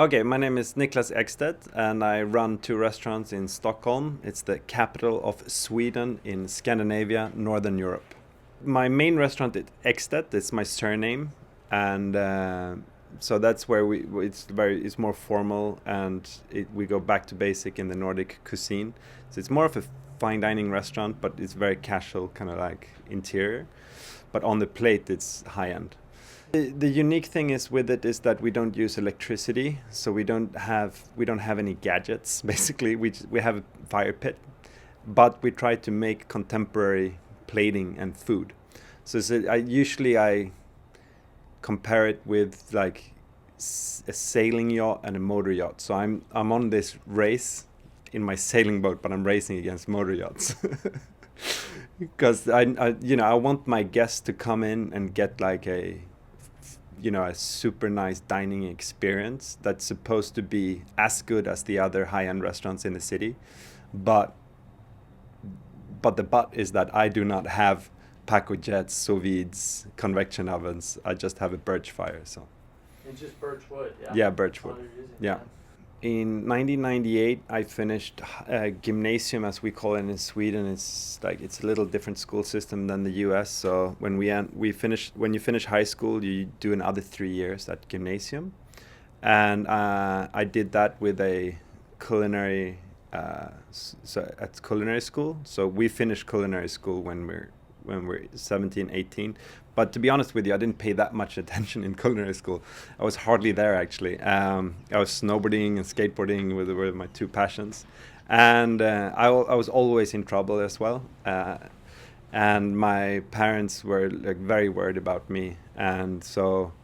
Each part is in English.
Okay, my name is Niklas Ekstedt and I run two restaurants in Stockholm. It's the capital of Sweden in Scandinavia, Northern Europe. My main restaurant is Ekstedt, it's my surname, and so that's where it's more formal, and we go back to basic in the Nordic cuisine. So it's more of a fine dining restaurant, but it's very casual, kind of like interior. But on the plate, it's high end. The unique thing is with it is that we don't use electricity, so we don't have any gadgets. Basically, we have a fire pit, but we try to make contemporary plating and food. So I compare it with like a sailing yacht and a motor yacht. So I'm on this race in my sailing boat, but I'm racing against motor yachts. Because I want my guests to come in and get like a super nice dining experience that's supposed to be as good as the other high-end restaurants in the city, but the but is that I do not have Paco jets, sous vides, convection ovens. I just have a birch fire. So it's just birch wood, yeah? Yeah, birch wood. Yeah. In 1998, I finished gymnasium, as we call it in Sweden. It's a little different school system than the U.S. So when you finish high school, you do another 3 years at gymnasium, and I did that with a culinary at culinary school. So we finished culinary school when we're 17, 18. But to be honest with you, I didn't pay that much attention in culinary school. I was hardly there, actually. I was snowboarding and skateboarding were my two passions. And I was always in trouble as well. And my parents were very worried about me. And so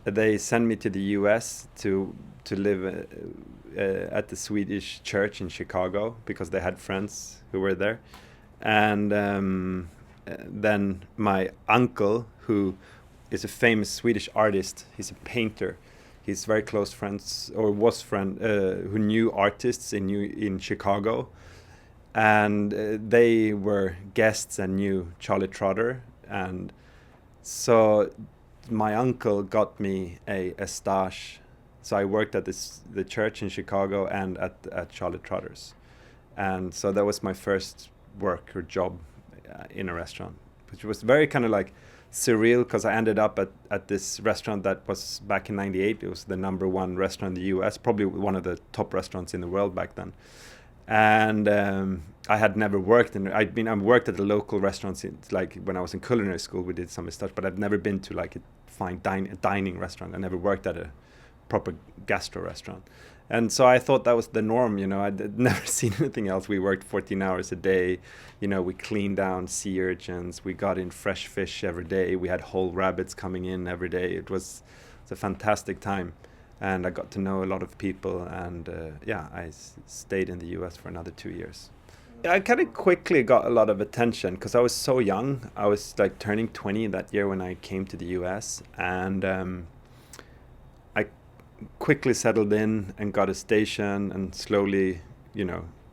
they sent me to the U.S. to live at the Swedish church in Chicago because they had friends who were there. And then my uncle, who is a famous Swedish artist, he's a painter. He's very close friends, or was friend, who knew artists in Chicago, and they were guests and knew Charlie Trotter, and so my uncle got me a stage. So I worked at the church in Chicago and at Charlie Trotter's, and so that was my first work or job in a restaurant, which was very kind of like surreal because I ended up at this restaurant that was back in '98. It was the #1 restaurant in the US, probably one of the top restaurants in the world back then. And I had never worked I worked at the local restaurants like when I was in culinary school. We did some stuff, but I've never been to like a fine dining restaurant. I never worked at a proper gastro restaurant. And so I thought that was the norm, I'd never seen anything else. We worked 14 hours a day, we cleaned down sea urchins, we got in fresh fish every day, we had whole rabbits coming in every day. It was a fantastic time, and I got to know a lot of people, and I stayed in the US for another 2 years. I kind of quickly got a lot of attention because I was so young. I was like turning 20 that year when I came to the US, and I quickly settled in and got a station, and slowly,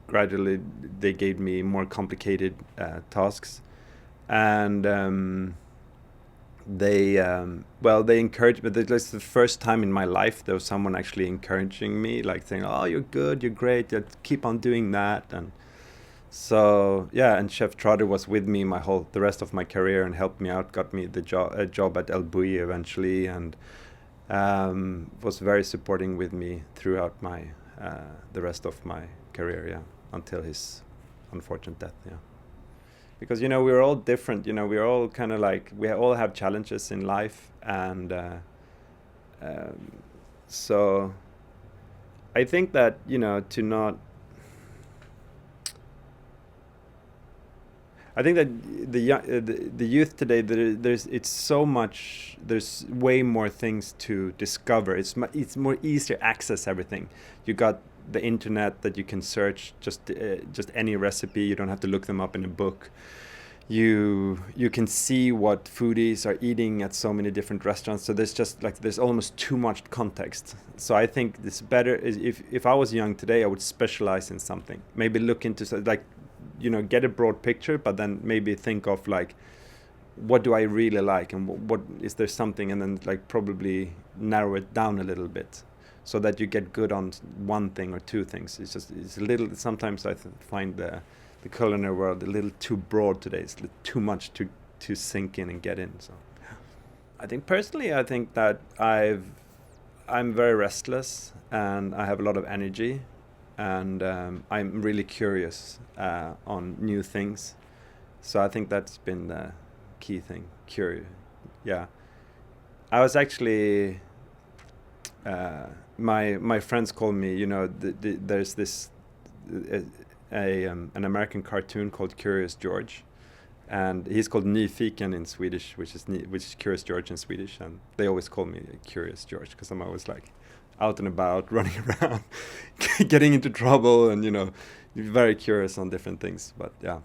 gradually they gave me more complicated tasks, and they encouraged me. It was the first time in my life there was someone actually encouraging me, like saying, "Oh, you're good, you're great, keep on doing that." And so and Chef Trotter was with me the rest of my career and helped me out, got me a job at elBulli eventually, and was very supporting with me throughout the rest of my career, until his unfortunate death, because we're all different, we're all kind of like, we all have challenges in life, and so I think that I think that the youth today, there's way more things to discover. It's more easier to access everything. You got the internet that you can search just any recipe. You don't have to look them up in a book. You can see what foodies are eating at so many different restaurants. So there's almost too much context. So I think it's better if I was young today, I would specialize in something. Maybe look into get a broad picture, but then maybe think of like, what do I really like, and what is there something, and then like probably narrow it down a little bit. so that you get good on one thing or two things. It's a little. Sometimes I find the culinary world a little too broad today. It's too much to sink in and get in. So, I think personally, I think that I'm very restless and I have a lot of energy, and I'm really curious on new things. So I think that's been the key thing. Curious, yeah. I was actually my friends call me. You know, there's this an American cartoon called Curious George, and he's called Nyfiken in Swedish, which is Curious George in Swedish, and they always call me Curious George because I'm always like out and about, running around, getting into trouble, and very curious on different things. But yeah,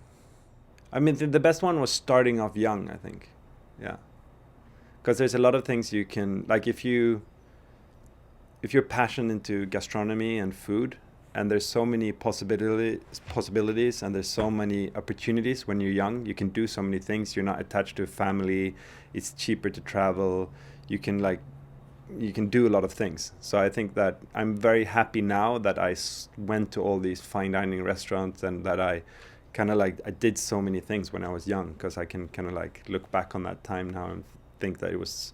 I mean the best one was starting off young, I think. Yeah, because there's a lot of things you can, like, if you're passionate into gastronomy and food, and there's so many possibilities, and there's so many opportunities when you're young. You can do so many things. You're not attached to a family. It's cheaper to travel. You can do a lot of things. So I think that I'm very happy now that I went to all these fine dining restaurants, and that I I did so many things when I was young, because I can look back on that time now and think that it was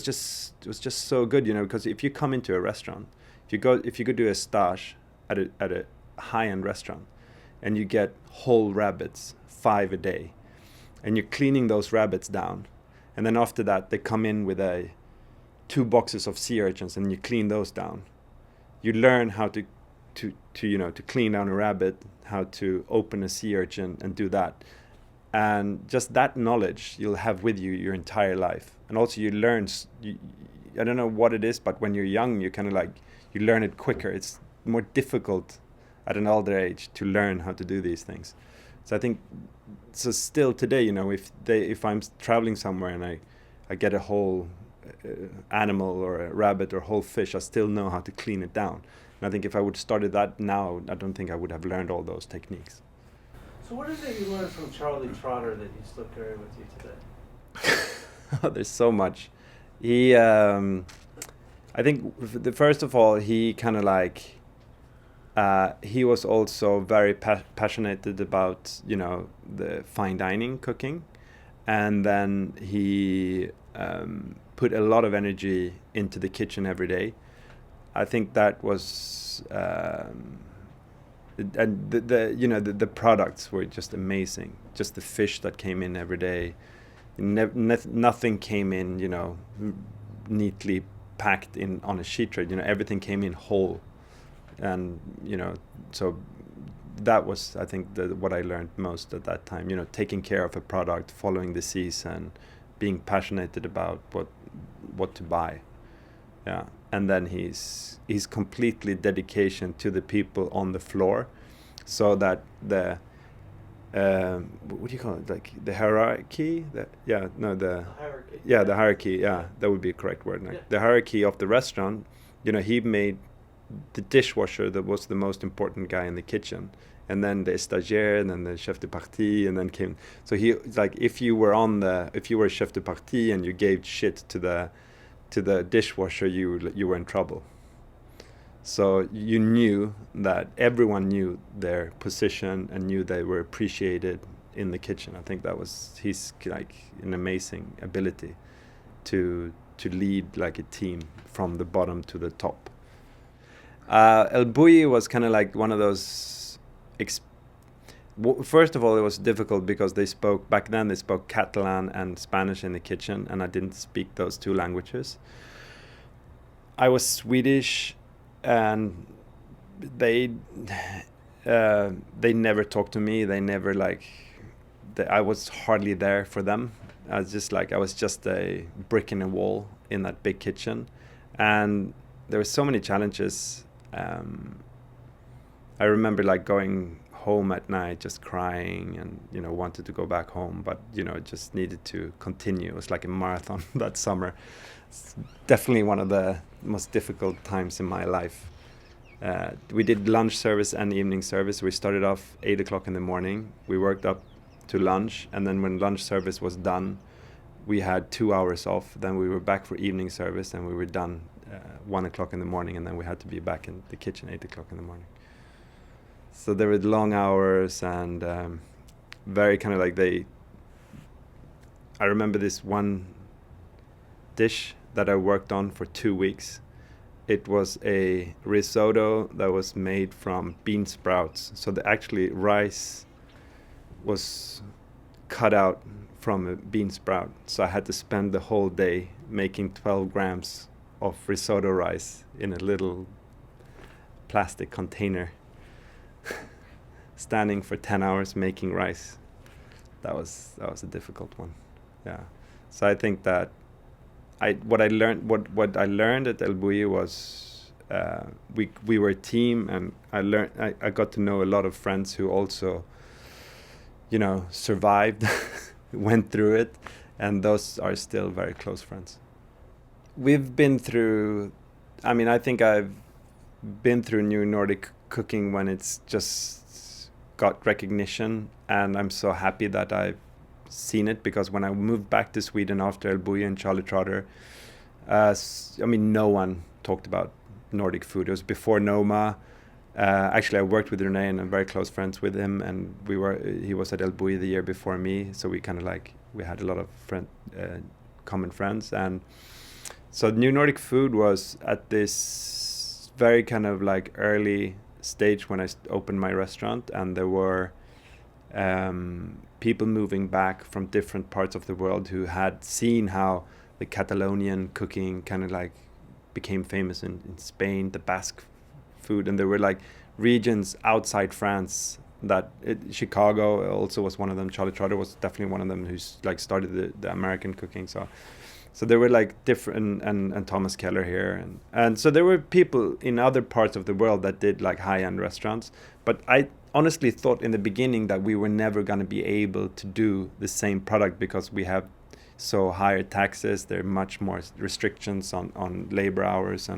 just so good, because if you come into a restaurant, if you go do a stage at a high-end restaurant, and you get whole rabbits, 5 a day, and you're cleaning those rabbits down, and then after that they come in with 2 boxes of sea urchins, and you clean those down. You learn how to clean down a rabbit, how to open a sea urchin and do that, and just that knowledge you'll have with you your entire life. And also you learn, I don't know what it is, but when you're young, you you learn it quicker. It's more difficult at an older age to learn how to do these things. So I think, so still today, if I'm traveling somewhere and I get a whole animal or a rabbit or whole fish, I still know how to clean it down. And I think if I would started that now, I don't think I would have learned all those techniques. So what is it you learned from Charlie Trotter that you still carry with you today? There's so much. He, I think, first of all, he he was also very passionate about, the fine dining cooking. And then he put a lot of energy into the kitchen every day. I think that was, and the products were just amazing. Just the fish that came in every day. Nothing came in, neatly packed in on a sheet tray. Everything came in whole. And so that was, I think, what I learned most at that time. Taking care of a product, following the season, being passionate about what to buy. Yeah, and then he's completely dedication to the people on the floor, so that the what do you call it? Like the hierarchy. The hierarchy. Yeah, the hierarchy. Yeah, that would be a correct word. Like the hierarchy of the restaurant. He made the dishwasher that was the most important guy in the kitchen, and then the stagiaire, and then the chef de partie, and then came. So he, like, if you were a chef de partie and you gave shit to the dishwasher, you were in trouble. So you knew that everyone knew their position and knew they were appreciated in the kitchen. I think that was his an amazing ability to lead like a team from the bottom to the top. elBulli was kind of like one of those. First of all, it was difficult because back then they spoke Catalan and Spanish in the kitchen, and I didn't speak those 2 languages. I was Swedish, and they never talked to me. They never I was hardly there for them. I was just a brick in a wall in that big kitchen, and there were so many challenges. I remember going home at night just crying and wanted to go back home, but just needed to continue. It was like a marathon that summer. It's definitely one of the most difficult times in my life. We did lunch service and evening service. We started off 8 o'clock in the morning. We worked up to lunch, and then when lunch service was done, we had 2 hours off. Then we were back for evening service, and we were done 1 o'clock in the morning, and then we had to be back in the kitchen 8 o'clock in the morning. So there were long hours and very kind of like I remember this one dish that I worked on for 2 weeks. It was a risotto that was made from bean sprouts. So actually rice was cut out from a bean sprout. So I had to spend the whole day making 12 grams of risotto rice in a little plastic container, standing for 10 hours making rice. That was a difficult one. Yeah. So I think that what I learned at elBulli was we were a team, and I got to know a lot of friends who also, survived, went through it, and those are still very close friends. We've been through, I think I've been through new Nordic cooking when it's just got recognition, and I'm so happy that I've seen it, because when I moved back to Sweden after elBulli and Charlie Trotter, no one talked about Nordic food. It was before Noma. Actually, I worked with Rene and I'm very close friends with him, and he was at elBulli the year before me, so we kind of we had a lot of common friends. And so new Nordic food was at this very kind of early stage when I opened my restaurant, and there were people moving back from different parts of the world who had seen how the Catalonian cooking kind of became famous in Spain, the Basque food, and there were regions outside France Chicago also was one of them. Charlie Trotter was definitely one of them who started the American cooking. So there were different, and Thomas Keller here, and so there were people in other parts of the world that did high-end restaurants, but I honestly thought in the beginning that we were never going to be able to do the same product, because we have so higher taxes, there are much more restrictions on labor hours,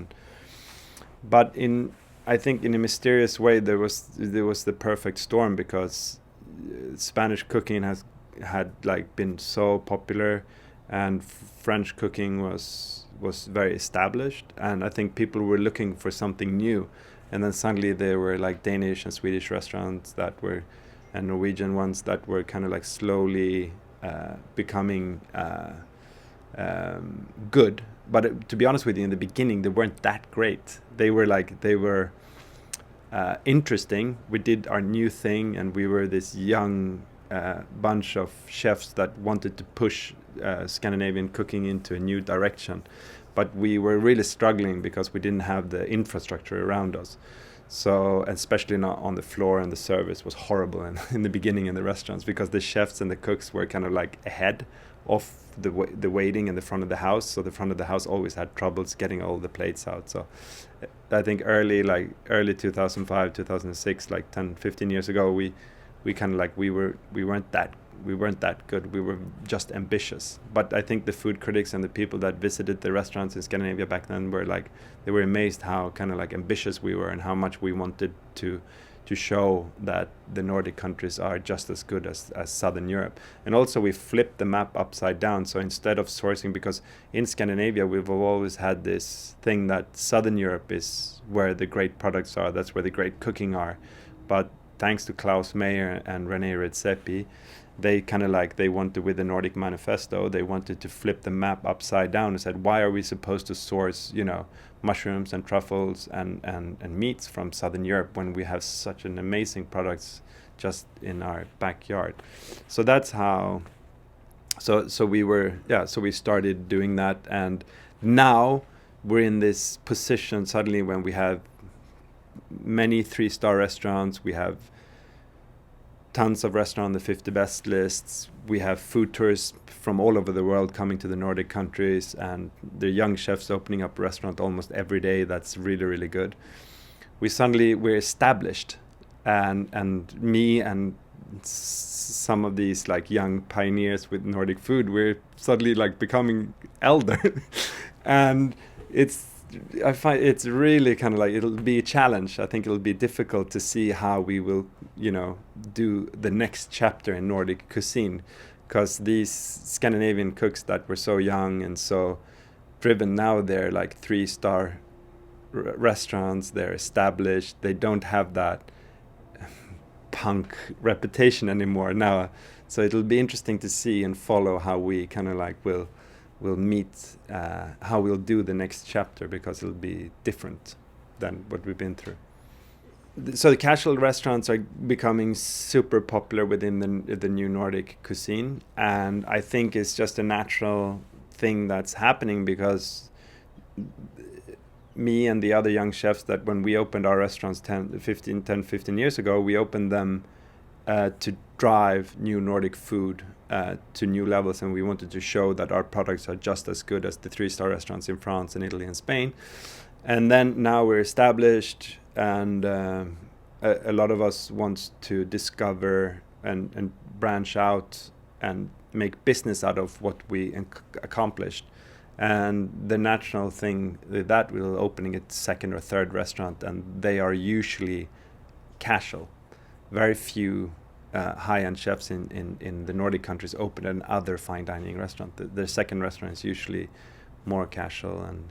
but I think in a mysterious way there was the perfect storm, because Spanish cooking had been so popular, and French cooking was very established, and I think people were looking for something new. And then suddenly there were Danish and Swedish restaurants and Norwegian ones that were kind of slowly becoming good. But to be honest with you, in the beginning, they weren't that great. They were interesting. We did our new thing, and we were this young bunch of chefs that wanted to push Scandinavian cooking into a new direction. But we were really struggling because we didn't have the infrastructure around us. So, especially not on the floor, and the service was horrible in the beginning in the restaurants, because the chefs and the cooks were kind of ahead of the waiting in the front of the house. So the front of the house always had troubles getting all the plates out. So I think early 2005, 2006, 10, 15 years ago, we kind of we weren't that good. We were just ambitious. But I think the food critics and the people that visited the restaurants in Scandinavia back then were they were amazed how kind of ambitious we were, and how much we wanted to show that the Nordic countries are just as good as Southern Europe. And also we flipped the map upside down. So instead of sourcing, because in Scandinavia we've always had this thing that Southern Europe is where the great products are, that's where the great cooking are. But thanks to Klaus Meyer and René Redzepi, they kind of they wanted, with the Nordic Manifesto, they wanted to flip the map upside down and said, why are we supposed to source, mushrooms and truffles and meats from Southern Europe when we have such an amazing products just in our backyard? So that's how, so we started doing that, and now we're in this position suddenly when we have many 3-star restaurants, we have tons of restaurants on the 50 best lists. We have food tourists from all over the world coming to the Nordic countries, and the young chefs opening up a restaurant almost every day. That's really, really good. We're established, and me and some of these young pioneers with Nordic food, we're suddenly becoming elder, and I find it's really kind of it'll be a challenge. I think it'll be difficult to see how we will, do the next chapter in Nordic cuisine, because these Scandinavian cooks that were so young and so driven. Now they're like 3-star restaurants. They're established. They don't have that punk reputation anymore now. So it'll be interesting to see and follow how we kind of like will meet, how we'll do the next chapter, because it'll be different than what we've been through. So the casual restaurants are becoming super popular within the new Nordic cuisine, and I think it's just a natural thing that's happening, because me and the other young chefs, that when we opened our restaurants 10, 15 years ago, we opened them to drive new Nordic food to new levels, and we wanted to show that our products are just as good as the 3-star restaurants in France and Italy and Spain. And then now we're established, and a lot of us want to discover and branch out and make business out of what we accomplished. And the natural thing that we're opening a 2nd or 3rd restaurant, and they are usually casual. Very few high-end chefs in the Nordic countries open another fine dining restaurant. The 2nd restaurant is usually more casual and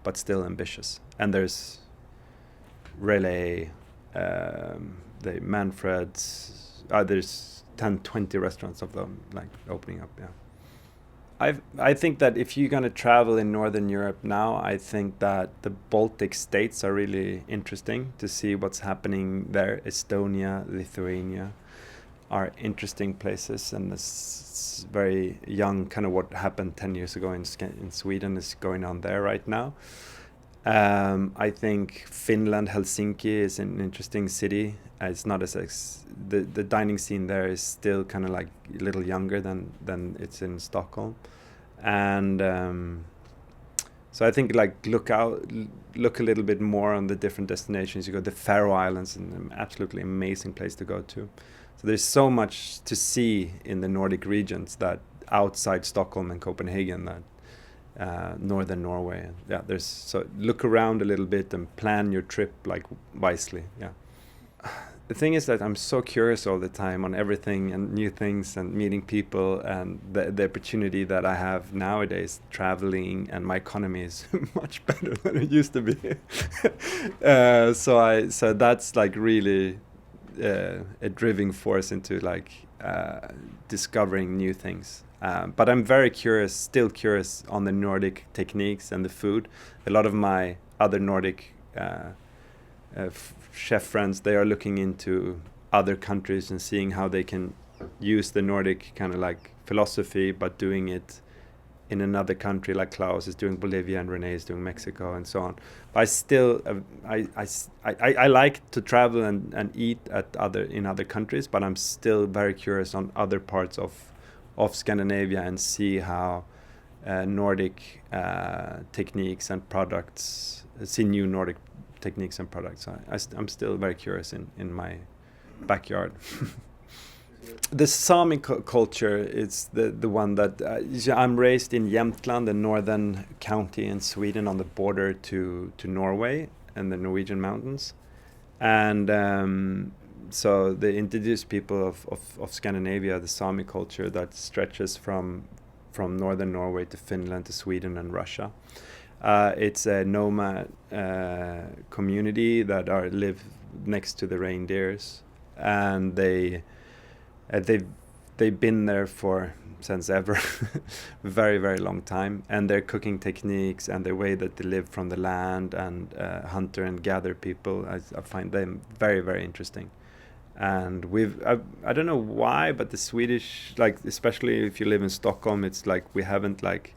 but still ambitious. And there's Relay, the Manfred's. There's 10, 20 restaurants of them like opening up. Yeah. I think that if you're going to travel in Northern Europe now, I think that the Baltic states are really interesting to see what's happening there. Estonia, Lithuania are interesting places, and it's very young, kind of what happened 10 years ago in Sweden is going on there right now. I think Finland, Helsinki is an interesting city. It's not as the dining scene there is still kind of like a little younger than it's in Stockholm, and so I think like look a little bit more on the different destinations. You go to the Faroe Islands, an absolutely amazing place to go to. So there's so much to see in the Nordic regions that outside Stockholm and Copenhagen, that northern Norway. So look around a little bit and plan your trip like wisely. The thing is that I'm so curious all the time on everything and new things and meeting people, and the opportunity that I have nowadays traveling, and my economy is much better than it used to be. So that's like really a driving force into like discovering new things. But I'm still curious on the Nordic techniques and the food. A lot of my other Nordic chef friends, they are looking into other countries and seeing how they can use the Nordic kind of like philosophy, but doing it in another country, like Klaus is doing Bolivia and Renee is doing Mexico and so on. But I still, I like to travel and eat in other countries, but I'm still very curious on other parts of Scandinavia and see how Nordic techniques and products, see new Nordic techniques and products. I'm still very curious in my backyard. The Sami culture is the one that I'm raised in Jämtland, the northern county in Sweden on the border to Norway and the Norwegian mountains. And so the indigenous people of Scandinavia, the Sami culture that stretches from northern Norway to Finland to Sweden and Russia. It's a Noma community that live next to the reindeers, and they've been there since ever, very, very long time. And their cooking techniques and the way that they live from the land and hunter and gather people, I find them very, very interesting. And I don't know why, but the Swedish, like especially if you live in Stockholm, it's like we haven't like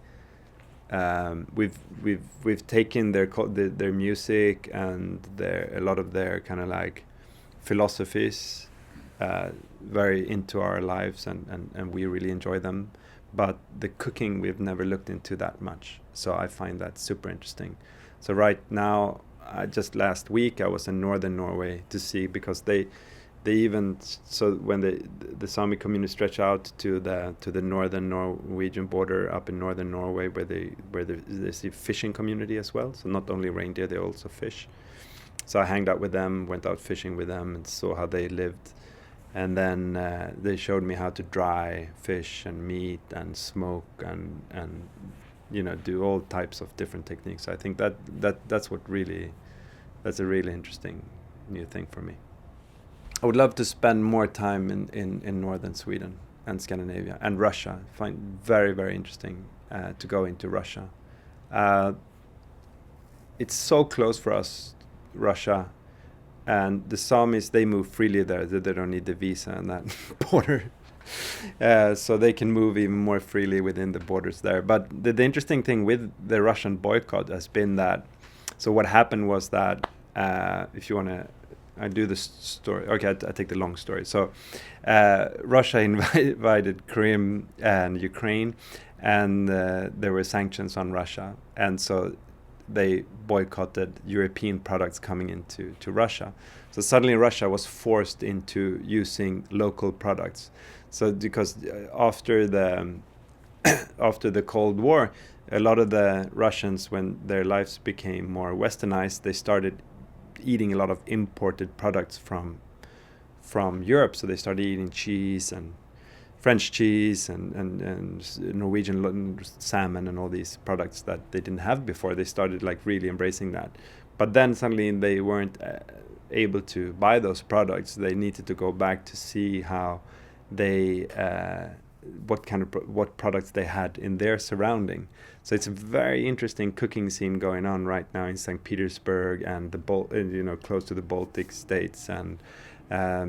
we've taken their music and a lot of their kind of like philosophies very into our lives, and we really enjoy them. But the cooking we've never looked into that much, so I find that super interesting. So right now, just last week I was in northern Norway to see, because they even, so when the Sami community stretch out to the northern Norwegian border up in northern Norway, where there's a fishing community as well. So not only reindeer, they also fish. So I hanged out with them, went out fishing with them, and saw how they lived. And then they showed me how to dry fish and meat and smoke and do all types of different techniques. I think that's a really interesting new thing for me. I would love to spend more time in northern Sweden and Scandinavia and Russia. I find very, very interesting to go into Russia. It's so close for us, Russia, and the Samis, they move freely there. They don't need the visa and that border. So they can move even more freely within the borders there. But the interesting thing with the Russian boycott has been that, so what happened was that, if you want to, I do the story. Okay, I take the long story. So Russia invaded Crimea and Ukraine, and there were sanctions on Russia. And so they boycotted European products coming into Russia. So suddenly Russia was forced into using local products. So because after the Cold War, a lot of the Russians, when their lives became more westernized, they started eating a lot of imported products from Europe. So they started eating cheese and French cheese and Norwegian salmon and all these products that they didn't have before. They started like really embracing that. But then suddenly they weren't able to buy those products. They needed to go back to see how they what products they had in their surrounding. So it's a very interesting cooking scene going on right now in St. Petersburg and close to the Baltic states, and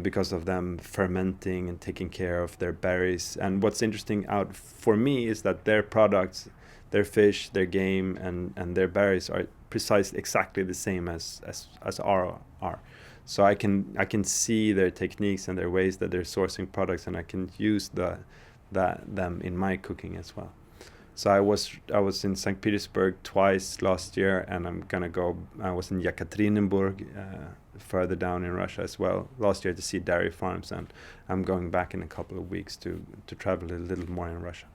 because of them fermenting and taking care of their berries. And what's interesting out for me is that their products, their fish, their game, and their berries are precisely exactly the same as our are. So I can see their techniques and their ways that they're sourcing products, and I can use them in my cooking as well. So I was in St. Petersburg twice last year, and I'm gonna go. I was in Yekaterinburg, further down in Russia as well last year to see dairy farms, and I'm going back in a couple of weeks to travel a little more in Russia.